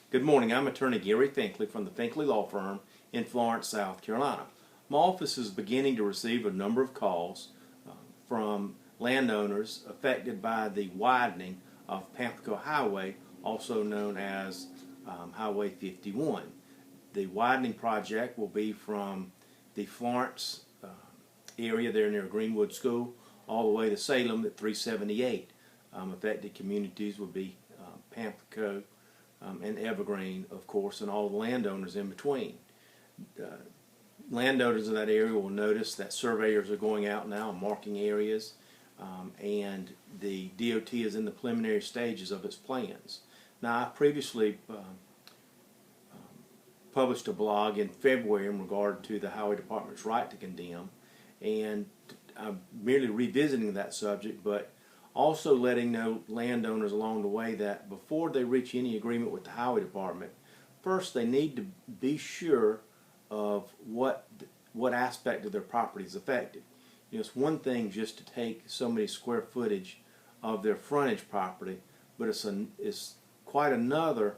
Good morning. I'm attorney Gary Finklea from the Finklea Law Firm in Florence, South Carolina. My office is beginning to receive a number of calls from landowners affected by the widening of Pamplico Highway, also known as Highway 51. The widening project will be from the Florence area there near Greenwood School all the way to Salem at 378. Affected communities would be Pamplico and Evergreen, of course, and all the landowners in between. Landowners in that area will notice that surveyors are going out now and marking areas, and the DOT is in the preliminary stages of its plans. Now, I previously published a blog in February in regard to the Highway Department's right to condemn, and I'm merely revisiting that subject, but also letting know landowners along the way that before they reach any agreement with the Highway Department, first they need to be sure of what aspect of their property is affected. You know, it's one thing just to take so many square footage of their frontage property, but it's quite another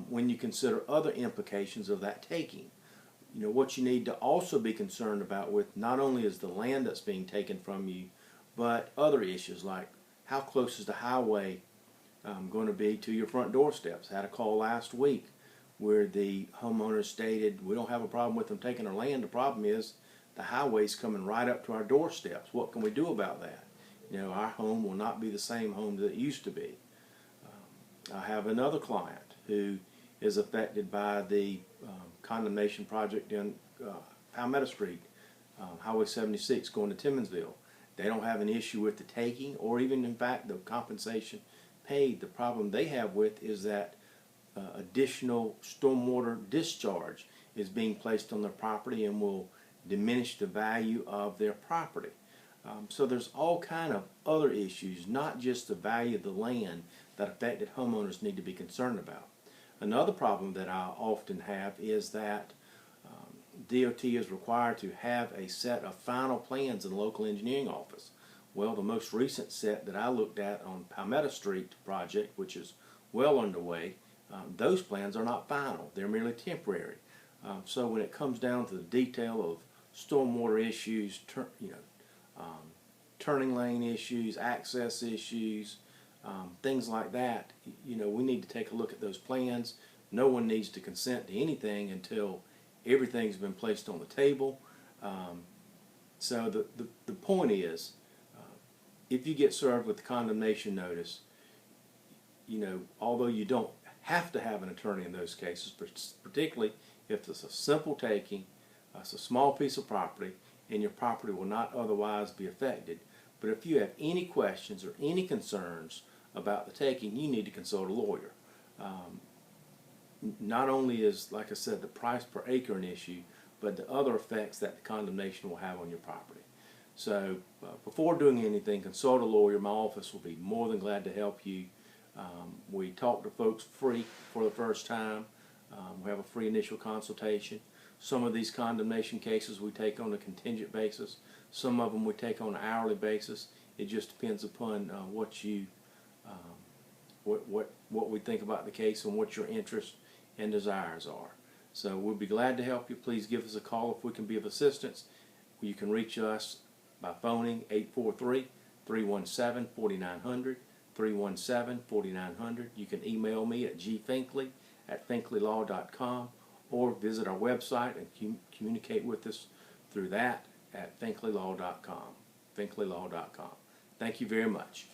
when you consider other implications of that taking. You know, what you need to also be concerned about with not only is the land that's being taken from you, but other issues like how close is the highway going to be to your front doorsteps. I had a call last week where the homeowners stated, we don't have a problem with them taking our land, the problem is the highway's coming right up to our doorsteps. What can we do about that? You know, our home will not be the same home that it used to be. I have another client who is affected by the condemnation project in Palmetto Street, Highway 76 going to Timmonsville. They don't have an issue with the taking or even, in fact, the compensation paid. The problem they have with is that additional stormwater discharge is being placed on their property and will diminish the value of their property. So there's all kind of other issues, not just the value of the land, that affected homeowners need to be concerned about. Another problem that I often have is that DOT is required to have a set of final plans in the local engineering office. Well, the most recent set that I looked at on Palmetto Street project, which is well underway, those plans are not final. They're merely temporary. So when it comes down to the detail of stormwater issues, turning lane issues, access issues, things like that, you know, we need to take a look at those plans. No one needs to consent to anything until everything's been placed on the table. So the point is, if you get served with the condemnation notice, you know, although you don't have to have an attorney in those cases, particularly if it's a simple taking, it's a small piece of property, and your property will not otherwise be affected. But if you have any questions or any concerns about the taking, you need to consult a lawyer. Not only is, like I said, the price per acre an issue, but the other effects that the condemnation will have on your property. So before doing anything, consult a lawyer. My office will be more than glad to help you. We talk to folks free for the first time. We have a free initial consultation. Some of these condemnation cases we take on a contingent basis. Some of them we take on an hourly basis. It just depends upon what we think about the case and what your interests and desires are. So we'll be glad to help you. Please give us a call if we can be of assistance. You can reach us by phoning 843-317-4900, 317-4900. You can email me at gfinkley@finkleylaw.com or visit our website and communicate with us through that at finkleylaw.com, finkleylaw.com. Thank you very much.